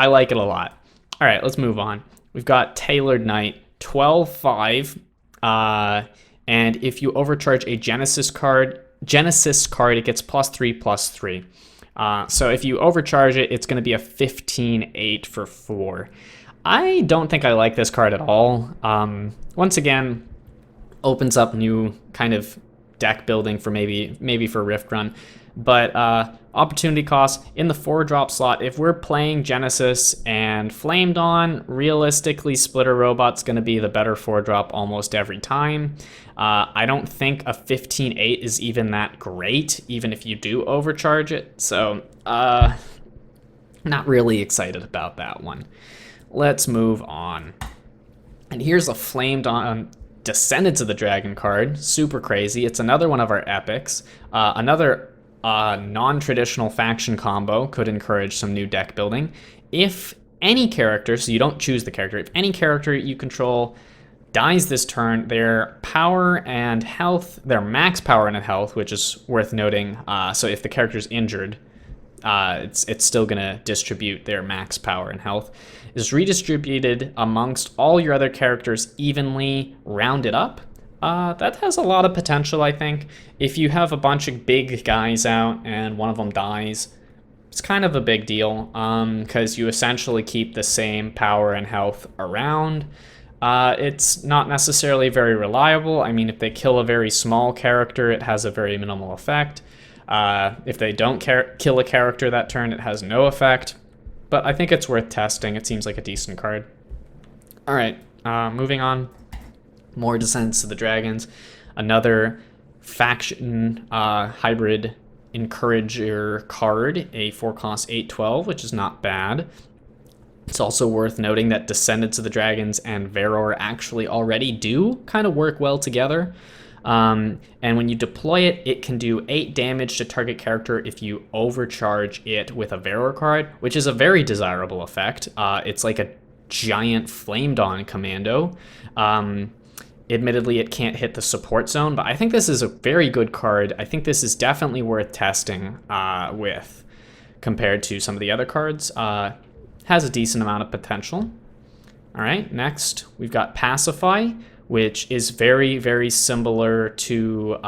I like it a lot. All right, let's move on. We've got Tailored Knight, 12/5. And if you overcharge a Genesis card, it gets +3/+3. So if you overcharge it, it's going to be a 15/8 for 4. I don't think I like this card at all. Once again, opens up new kind of deck building for maybe for Rift Run. But opportunity cost in the 4-drop slot, if we're playing Genesis and Flamed On, realistically Splitter Robot's going to be the better 4-drop almost every time. I don't think a 15/8 is even that great, even if you do overcharge it. So not really excited about that one. Let's move on. And here's a Flamed On Descendants of the Dragon card. Super crazy. It's another one of our epics. Another non-traditional faction combo, could encourage some new deck building. If any character, so you don't choose the character, if any character you control dies this turn, their power and health, their max power and health, which is worth noting, so if the character's injured, it's still going to distribute their max power and health, is redistributed amongst all your other characters evenly rounded up. That has a lot of potential, I think. If you have a bunch of big guys out and one of them dies, it's kind of a big deal, because you essentially keep the same power and health around. It's not necessarily very reliable. I mean, if they kill a very small character, it has a very minimal effect. If they don't kill a character that turn, it has no effect. But I think it's worth testing. It seems like a decent card. All right, moving on. More Descendants of the Dragons. Another faction hybrid encourager card, a 4-cost 8/12, which is not bad. It's also worth noting that Descendants of the Dragons and Veror actually already do kind of work well together. And when you deploy it, it can do 8 damage to target character if you overcharge it with a Veror card, which is a very desirable effect. It's like a giant Flamed On commando. Admittedly, it can't hit the support zone, but I think this is a very good card. I think this is definitely worth testing with compared to some of the other cards. Has a decent amount of potential. All right, next we've got Pacify, which is very, very similar to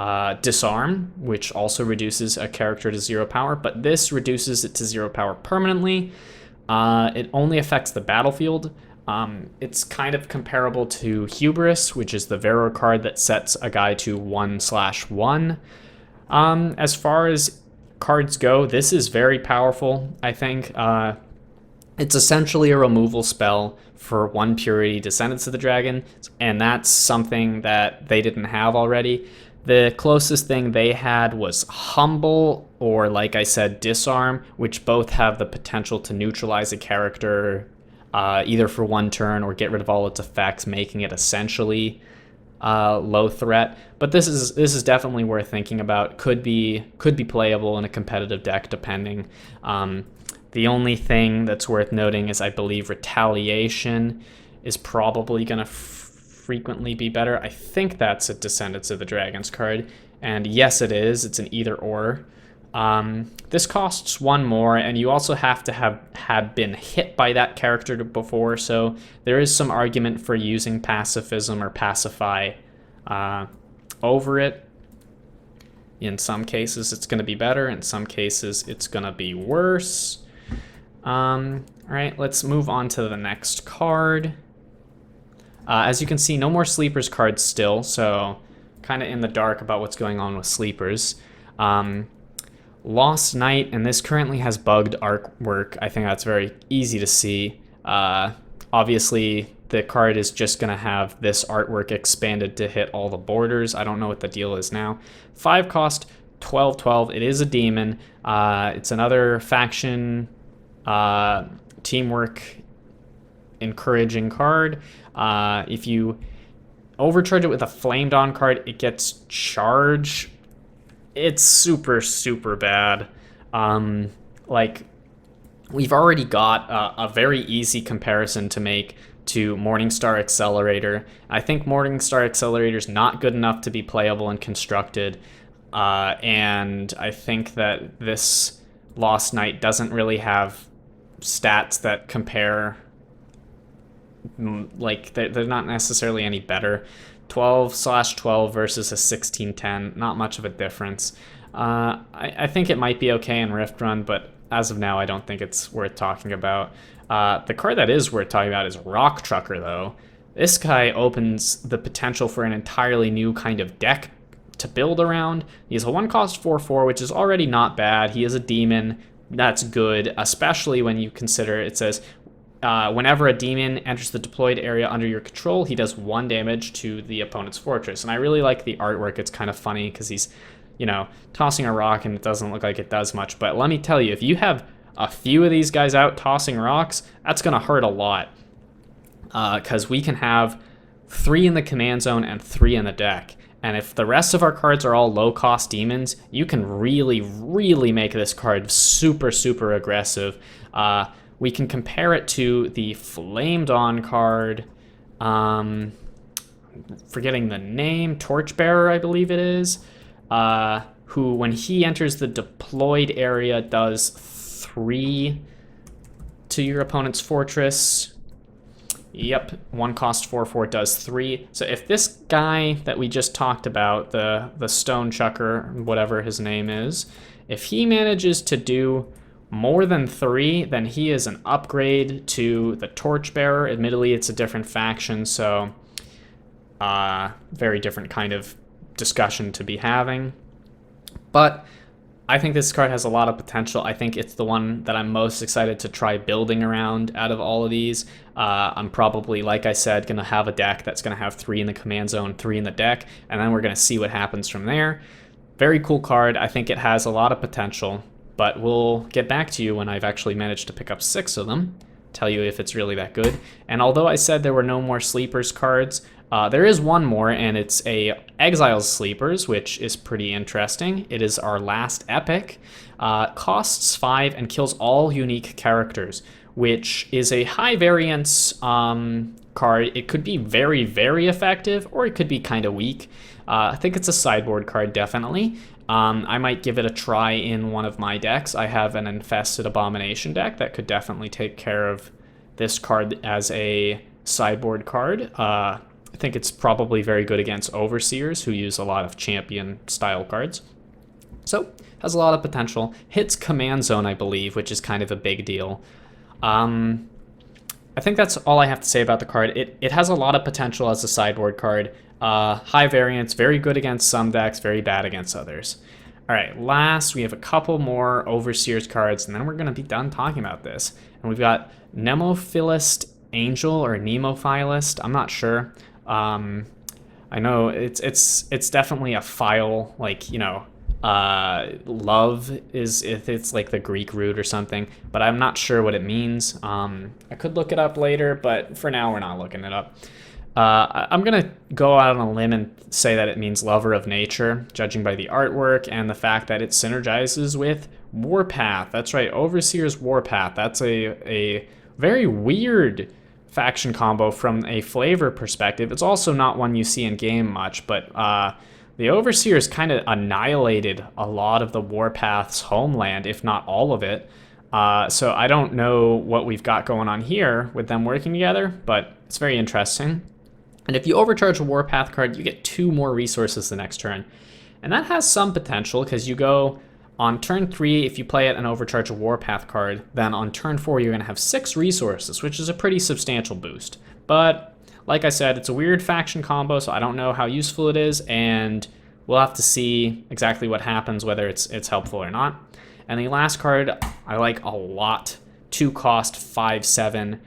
Disarm, which also reduces a character to 0 power, but this reduces it to 0 power permanently. It only affects the battlefield. It's kind of comparable to Hubris, which is the Veror card that sets a guy to 1/1. As far as cards go, this is very powerful, I think. It's essentially a removal spell for 1 Purity Descendants of the Dragon, and that's something that they didn't have already. The closest thing they had was Humble, or like I said, Disarm, which both have the potential to neutralize a character either for 1 turn or get rid of all its effects, making it essentially low threat. But this is definitely worth thinking about. Could be playable in a competitive deck, depending. The only thing that's worth noting is I believe Retaliation is probably going to frequently be better. I think that's a Descendants of the Dragons card, and yes, it is. It's an either or. This costs 1 more, and you also have to have been hit by that character before, so there is some argument for using Pacifism or Pacify over it. In some cases, it's going to be better. In some cases, it's going to be worse. All right, let's move on to the next card. As you can see, no more Sleepers cards still, so kind of in the dark about what's going on with Sleepers. Lost Knight, and this currently has bugged artwork. I think that's very easy to see. Obviously, the card is just going to have this artwork expanded to hit all the borders. I don't know what the deal is now. 5 cost, 12/12. It is a demon. It's another faction teamwork encouraging card. If you overcharge it with a Flamed On card, it gets charge. It's super, super bad. Like, we've already got a very easy comparison to make to Morningstar Accelerator. I think Morningstar Accelerator is not good enough to be playable and constructed, and I think that this Lost Knight doesn't really have stats that compare, like they're not necessarily any better. 12/12 versus a 1610, not much of a difference. I think it might be okay in Rift Run, but as of now, I don't think it's worth talking about. The card that is worth talking about is Rock Trucker, though. This guy opens the potential for an entirely new kind of deck to build around. He has a 1-cost 4/4, which is already not bad. He is a demon. That's good, especially when you consider it says whenever a demon enters the deployed area under your control, he does 1 damage to the opponent's fortress. And I really like the artwork. It's kind of funny because he's, you know, tossing a rock and it doesn't look like it does much. But let me tell you, if you have a few of these guys out tossing rocks, that's going to hurt a lot. Because we can have 3 in the command zone and 3 in the deck. And if the rest of our cards are all low-cost demons, you can really, really make this card super, super aggressive. We can compare it to the Flame Dawn card, forgetting the name, Torchbearer, I believe it is, who, when he enters the deployed area, does 3 to your opponent's fortress. Yep, 1-cost 4/4 does 3. So if this guy that we just talked about, the Stone Chucker, whatever his name is, if he manages to do more than 3, then he is an upgrade to the Torchbearer. Admittedly, it's a different faction, so very different kind of discussion to be having. But I think this card has a lot of potential. I think it's the one that I'm most excited to try building around out of all of these. I'm probably, like I said, going to have a deck that's going to have 3 in the command zone, 3 in the deck, and then we're going to see what happens from there. Very cool card. I think it has a lot of potential, but we'll get back to you when I've actually managed to pick up 6 of them, tell you if it's really that good. And although I said there were no more Sleepers cards, there is one more, and it's a Exile Sleepers, which is pretty interesting. It is our last epic. Costs 5 and kills all unique characters, which is a high variance card. It could be very, very effective, or it could be kind of weak. I think it's a sideboard card, definitely. I might give it a try in one of my decks. I have an Infested Abomination deck that could definitely take care of this card as a sideboard card. I think it's probably very good against Overseers, who use a lot of champion-style cards. So, has a lot of potential. Hits Command Zone, I believe, which is kind of a big deal. I think that's all I have to say about the card. It has a lot of potential as a sideboard card. High variance, very good against some decks, very bad against others. All right, last, we have a couple more Overseers cards, and then we're going to be done talking about this. And we've got Phyllis Angel or Nemophilist, I'm not sure. I know it's definitely a file, like, you know, love is, if it's like the Greek root or something, but I'm not sure what it means. I could look it up later, but for now we're not looking it up. I'm gonna go out on a limb and say that it means lover of nature, judging by the artwork and the fact that it synergizes with Warpath. That's right, Overseer's Warpath. That's a very weird faction combo from a flavor perspective. It's also not one you see in game much, but the Overseers kind of annihilated a lot of the Warpath's homeland, if not all of it. So I don't know what we've got going on here with them working together, but it's very interesting. And if you overcharge a Warpath card, you get 2 more resources the next turn. And that has some potential, because you go on turn 3, if you play it and overcharge a Warpath card, then on turn 4 you're going to have 6 resources, which is a pretty substantial boost. But like I said, it's a weird faction combo, so I don't know how useful it is, and we'll have to see exactly what happens, whether it's helpful or not. And the last card I like a lot, 2-cost 5/7,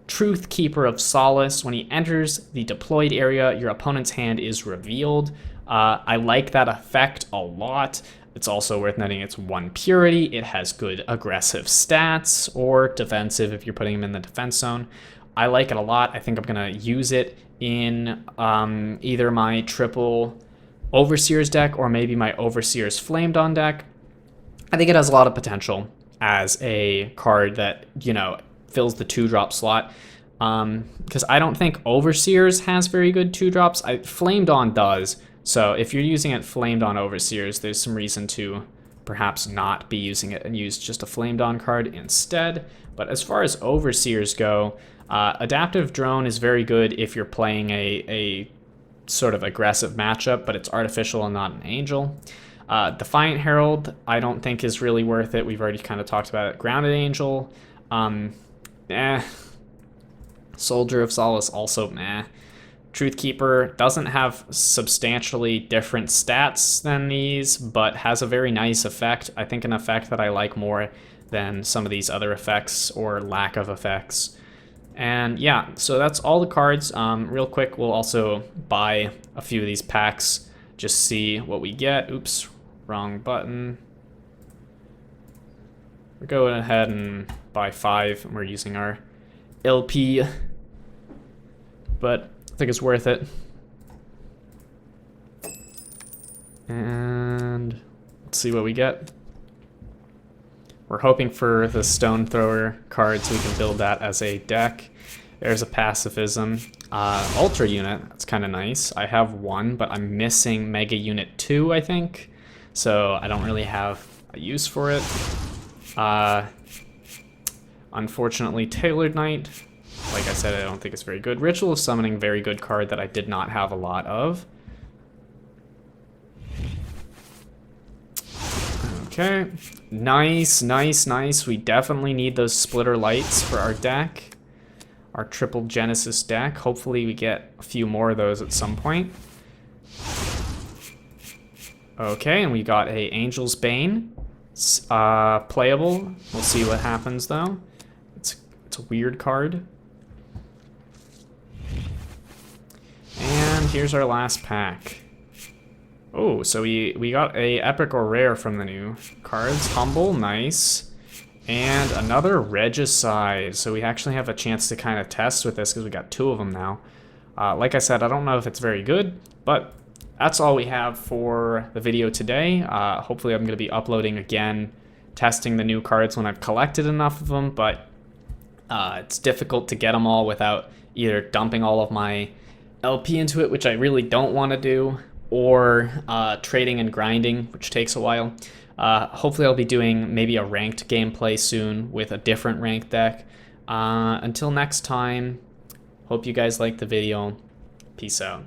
Truth Keeper of Solace. When he enters the deployed area, your opponent's hand is revealed. I like that effect a lot. It's also worth noting it's 1 purity. It has good aggressive stats, or defensive if you're putting him in the defense zone. I like it a lot. I think I'm going to use it in either my triple Overseers deck or maybe my Overseers Flame Dawn deck. I think it has a lot of potential as a card that, you know, fills the 2-drop slot. Because I don't think Overseers has very good 2-drops. Flame Dawn does. So if you're using it Flame Dawn Overseers, there's some reason to perhaps not be using it and use just a Flame Dawn card instead. But as far as Overseers go, Adaptive Drone is very good if you're playing a sort of aggressive matchup, but it's artificial and not an angel. Defiant Herald, I don't think is really worth it. We've already kind of talked about it. Grounded Angel, Soldier of Solace, also meh. Truthkeeper doesn't have substantially different stats than these, but has a very nice effect. I think an effect that I like more than some of these other effects or lack of effects. And yeah, so that's all the cards. Real quick, we'll also buy a few of these packs, just see what we get. Oops, wrong button. We're going ahead and buy 5, and we're using our LP, but I think it's worth it. And let's see what we get. We're hoping for the Stone Thrower card so we can build that as a deck. There's a Pacifism. Ultra Unit, that's kind of nice. I have 1, but I'm missing Mega Unit 2, I think. So I don't really have a use for it. Unfortunately, Tailored Knight. Like I said, I don't think it's very good. Ritual of Summoning, very good card that I did not have a lot of. Okay, nice, nice, nice. We definitely need those Splitter Lights for our deck. Our triple Genesis deck. Hopefully we get a few more of those at some point. Okay, and we got a Angel's Bane. It's playable. We'll see what happens though. It's a weird card. And here's our last pack. Oh, so we got a epic or rare from the new cards. Humble, nice. And another Regicide. So we actually have a chance to kind of test with this because we got 2 of them now. Like I said, I don't know if it's very good, but that's all we have for the video today. Hopefully I'm going to be uploading again, testing the new cards when I've collected enough of them, but it's difficult to get them all without either dumping all of my LP into it, which I really don't want to do, or trading and grinding, which takes a while. Hopefully I'll be doing maybe a ranked gameplay soon with a different ranked deck. Until next time, hope you guys liked the video. Peace out.